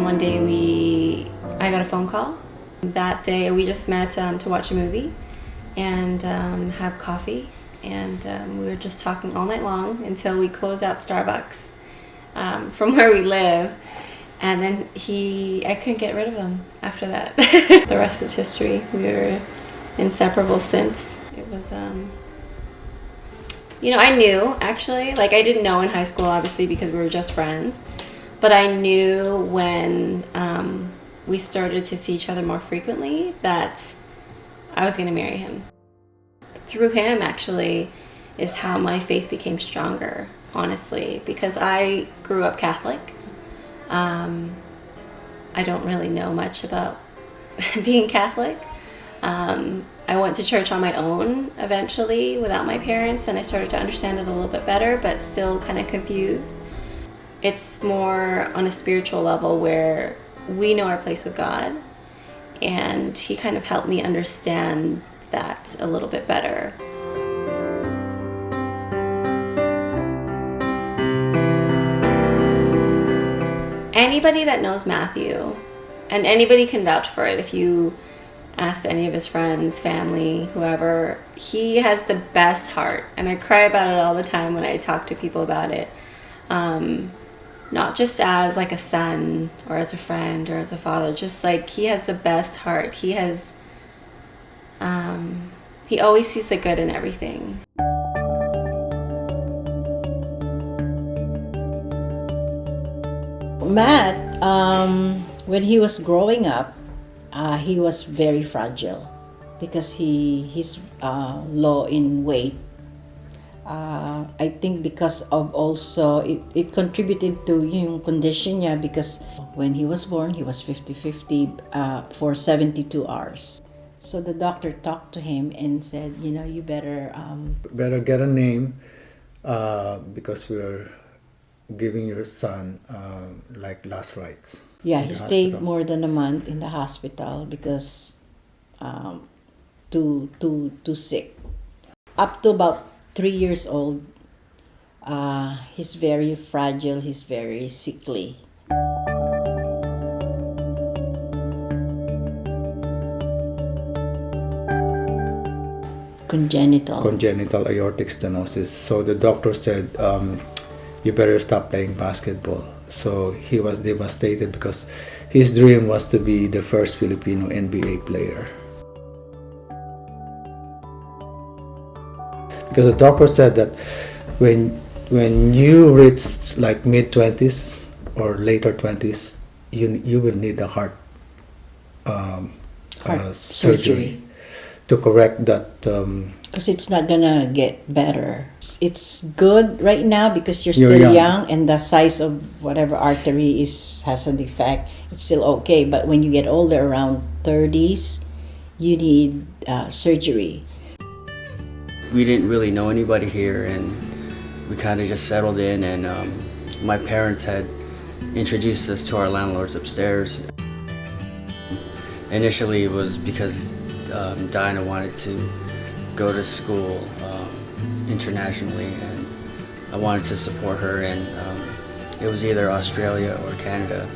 one day I got a phone call. That day we just met to watch a movie and have coffee, and we were just talking all night long until we closed out Starbucks from where we live. And then I couldn't get rid of him after that. The rest is history. We were inseparable since. It was, I knew actually, like I didn't know in high school obviously because we were just friends, but I knew when we started to see each other more frequently that I was going to marry him. Through him actually is how my faith became stronger, honestly, because I grew up Catholic. I don't really know much about being Catholic. I went to church on my own eventually without my parents, and I started to understand it a little bit better, but still kind of confused. It's more on a spiritual level where we know our place with God, and he kind of helped me understand that a little bit better. Anybody that knows Matthew, and anybody can vouch for it if you ask any of his friends, family, whoever, he has the best heart. And I cry about it all the time when I talk to people about it. Not just as like a son or as a friend or as a father, just like he has the best heart. He always sees the good in everything. Matt, when he was growing up, he was very fragile because he's low in weight. I think because of also it contributed to yung condition niya, because when he was born he was 50-50 for 72 hours. So the doctor talked to him and said, you better get a name because we're giving your son like last rites. Yeah, he stayed more than a month in the hospital because too sick. Up to about 3 years old, he's very fragile, he's very sickly. Congenital aortic stenosis. So the doctor said, you better stop playing basketball. So he was devastated because his dream was to be the first Filipino NBA player. Because the doctor said that when you reach like mid-20s or later 20s, you will need a heart surgery to correct that. Because it's not gonna get better. It's good right now because you're still young and the size of whatever artery has an defect. It's still okay, but when you get older, around 30s, you need surgery. We didn't really know anybody here, and we kind of just settled in, and my parents had introduced us to our landlords upstairs. Initially it was because Dinah wanted to go to school internationally, and I wanted to support her, and it was either Australia or Canada.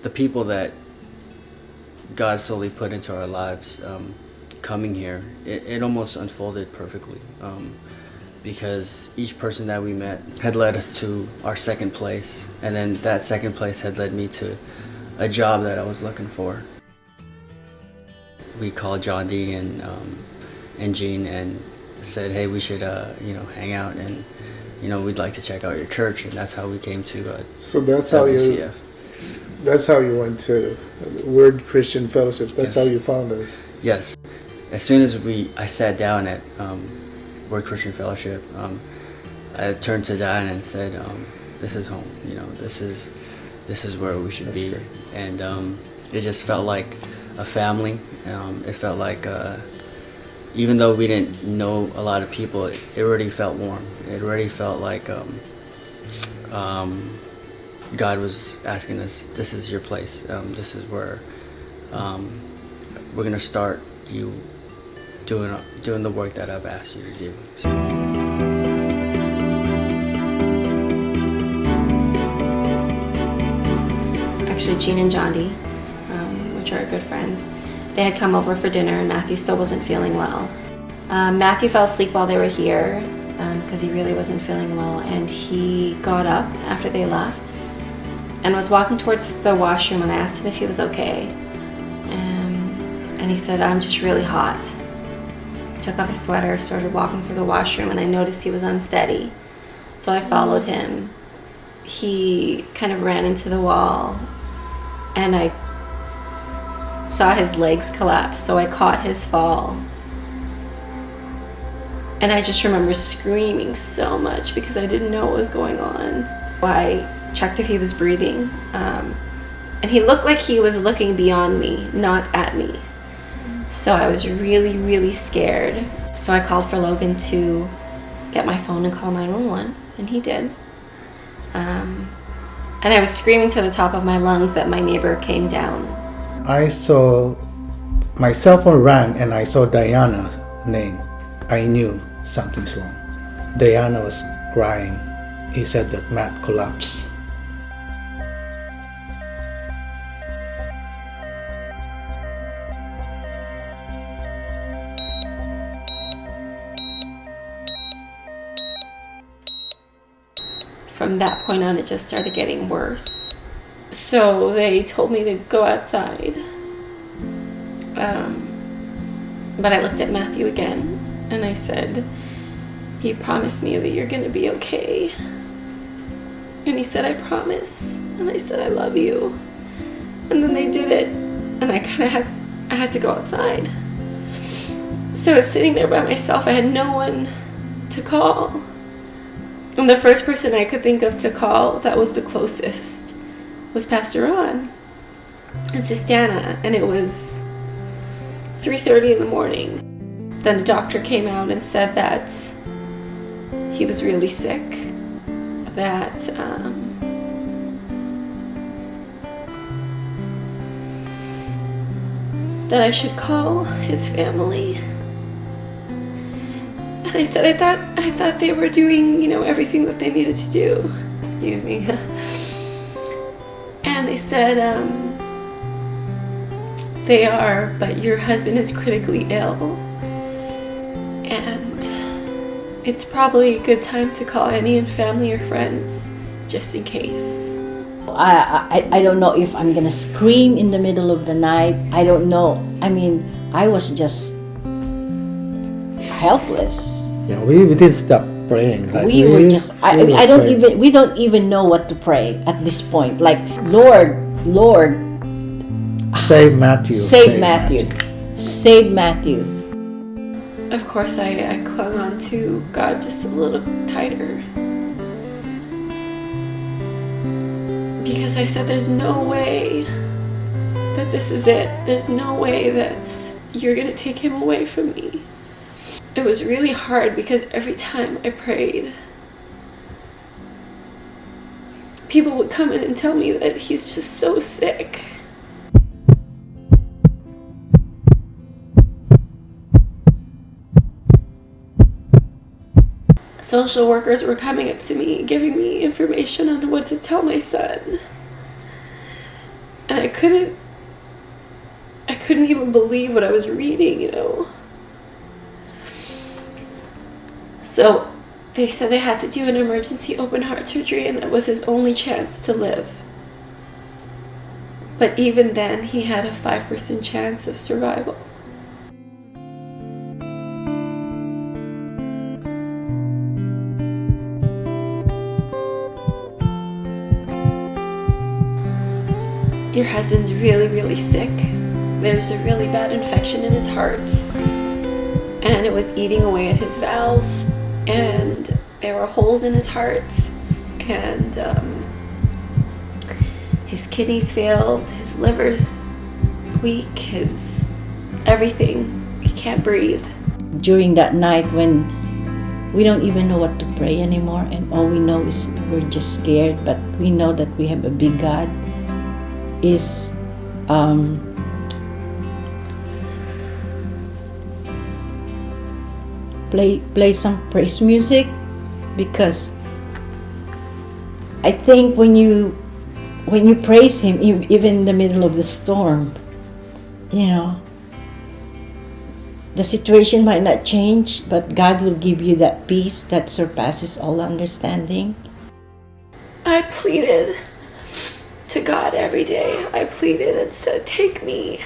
The people that God slowly put into our lives coming here, it almost unfolded perfectly, because each person that we met had led us to our second place, and then that second place had led me to a job that I was looking for. We called John D and Gina and said, hey, we should hang out, and we'd like to check out your church, and that's how we came to so that's WCF. That's how you went to Word Christian Fellowship. That's Yes. how you found us. Yes. As soon as I sat down at Word Christian Fellowship, I turned to Diane and said, this is home. This is where we should be. Great. And it just felt like a family. It felt like, even though we didn't know a lot of people, it already felt warm. It already felt like God was asking us, this is your place. This is where we're going to start you doing the work that I've asked you to do. Actually, Gina and Johnny, which are good friends, they had come over for dinner, and Matthew still wasn't feeling well. Matthew fell asleep while they were here because he really wasn't feeling well, and he got up after they left and was walking towards the washroom, and I asked him if he was okay. And he said, "I'm just really hot." Took off his sweater, started walking through the washroom, and I noticed he was unsteady. So I followed him. He kind of ran into the wall, and I saw his legs collapse, so I caught his fall. And I just remember screaming so much because I didn't know what was going on. I checked if he was breathing, and he looked like he was looking beyond me, not at me. So I was really, really scared. So I called for Logan to get my phone and call 911, and he did. And I was screaming to the top of my lungs that my neighbor came down. I saw my cell phone rang and I saw Diana's name. I knew something's wrong. Diana was crying. He said that Matt collapsed. From that point on, it just started getting worse. So they told me to go outside. But I looked at Matthew again and I said, "You promised me that you're going to be okay." And he said, "I promise." And I said, "I love you." And then they did it. And I had to go outside. So I was sitting there by myself. I had no one to call. And the first person I could think of to call that was the closest was Pastor Ron and Sistana, and it was 3:30 in the morning. Then a doctor came out and said that he was really sick, that I should call his family. And I said, I thought they were doing, everything that they needed to do. Excuse me. And they said, they are, but your husband is critically ill. And it's probably a good time to call any and family or friends, just in case. I don't know if I'm gonna scream in the middle of the night. I don't know. I mean, I was just helpless. Yeah, we didn't stop praying. Like, we were just. I don't even. We don't even know what to pray at this point. Like, Lord, save Matthew. Save Matthew. Save Matthew. Of course, I clung on to God just a little tighter. Because I said, there's no way that this is it. There's no way that you're going to take him away from me. It was really hard because every time I prayed, people would come in and tell me that he's just so sick. Social workers were coming up to me, giving me information on what to tell my son. And I couldn't even believe what I was reading, So they said they had to do an emergency open heart surgery, and that was his only chance to live. But even then, he had a 5% chance of survival. Your husband's really, really sick. There's a really bad infection in his heart, and it was eating away at his valve, and there were holes in his heart, and his kidneys failed, his liver's weak, his everything. He can't breathe. During that night when we don't even know what to pray anymore, and all we know is we're just scared, but we know that we have a big God, play some praise music, because I think when you praise Him, even in the middle of the storm, you know, the situation might not change, but God will give you that peace that surpasses all understanding. I pleaded to God every day. I pleaded and said, take me.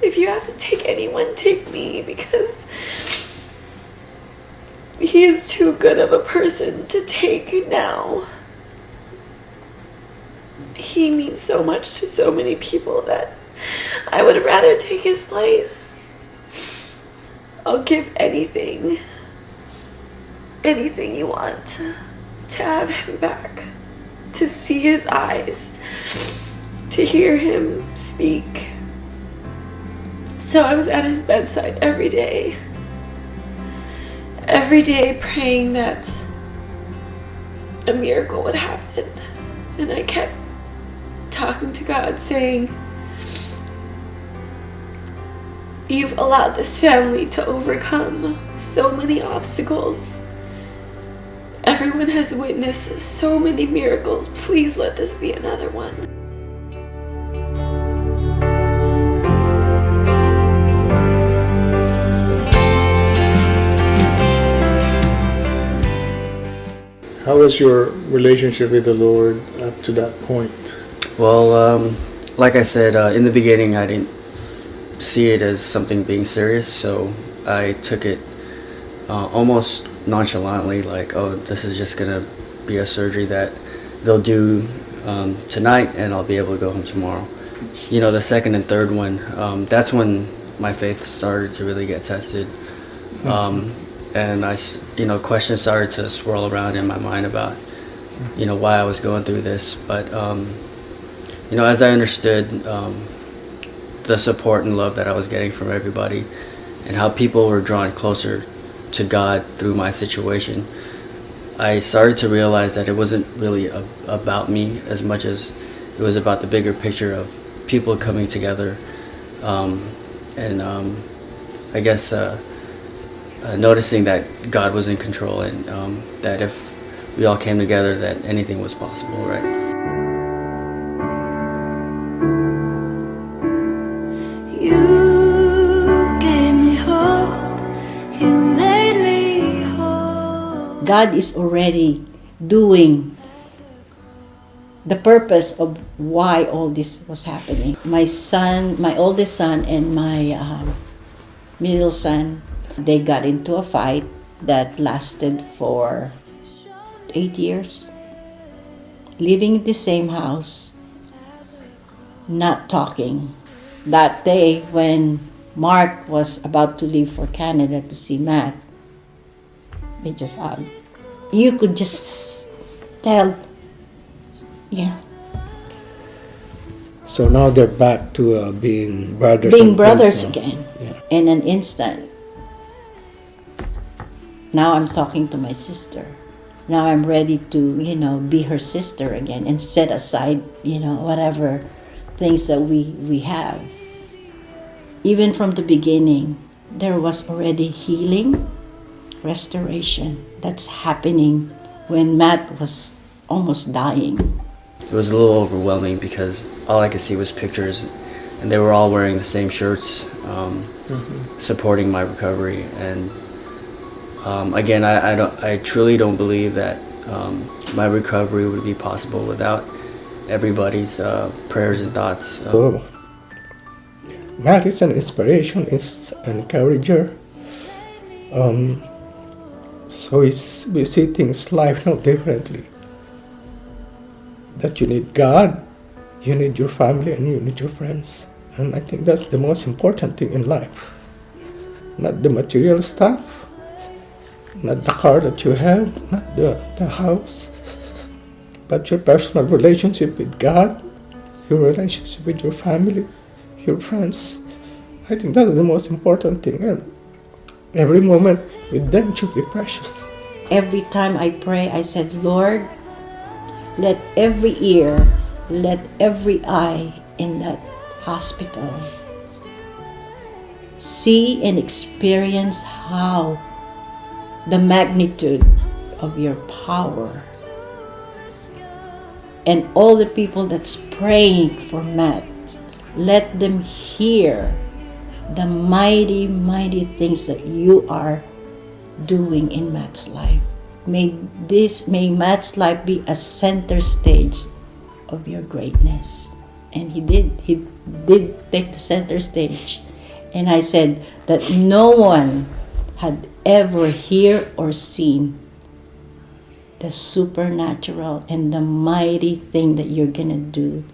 If you have to take anyone, take me, because He is too good of a person to take now. He means so much to so many people that I would rather take His place. I'll give anything you want to have Him back, to see His eyes, to hear Him speak. So I was at His bedside every day praying that a miracle would happen. And I kept talking to God, saying, you've allowed this family to overcome so many obstacles. Everyone has witnessed so many miracles. Please let this be another one. How was your relationship with the Lord up to that point? Well, like I said, in the beginning, I didn't see it as something being serious, so I took it almost nonchalantly, like, oh, this is just gonna be a surgery that they'll do tonight, and I'll be able to go home tomorrow. You know, the second and third one, that's when my faith started to really get tested. And questions started to swirl around in my mind about, why I was going through this. But, as I understood the support and love that I was getting from everybody, and how people were drawn closer to God through my situation, I started to realize that it wasn't really about me as much as it was about the bigger picture of people coming together, I guess noticing that God was in control, and that if we all came together, that anything was possible, right? You gave me hope, you made me whole. God is already doing the purpose of why all this was happening. My oldest son, and my middle son, they got into a fight that lasted for 8 years, living in the same house, not talking. That day when Mark was about to leave for Canada to see Matt, they just hugged. You could just tell, So now they're back to being brothers. being and brothers friends now. again. Yeah. In an instant. Now I'm talking to my sister. Now I'm ready to, be her sister again, and set aside, whatever things that we have. Even from the beginning, there was already healing, restoration that's happening when Matt was almost dying. It was a little overwhelming because all I could see was pictures, and they were all wearing the same shirts, supporting my recovery. And again, I truly don't believe that my recovery would be possible without everybody's prayers and thoughts. So, Matt is an inspiration, is an encourager. So we see things life now differently. That you need God, you need your family, and you need your friends. And I think that's the most important thing in life. Not the material stuff, not the car that you have, not the house, but your personal relationship with God, your relationship with your family, your friends. I think that's the most important thing. And every moment with them should be precious. Every time I pray, I said, Lord, let every ear, let every eye in that hospital see and experience how the magnitude of your power. And all the people that's praying for Matt, let them hear the mighty, mighty things that you are doing in Matt's life. May Matt's life be a center stage of your greatness. And he did take the center stage. And I said that no one had ever heard or seen the supernatural and the mighty thing that you're gonna do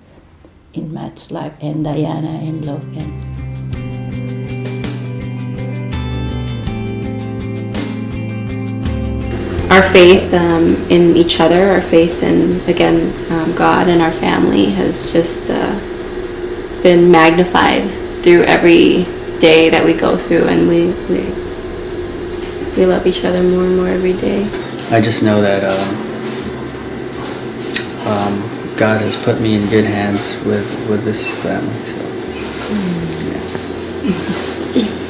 in Matt's life, and Diana and Logan. Our faith in each other, our faith in, again, God and our family has just been magnified through every day that we go through, and we love each other more and more every day. I just know that God has put me in good hands with this family. So, yeah.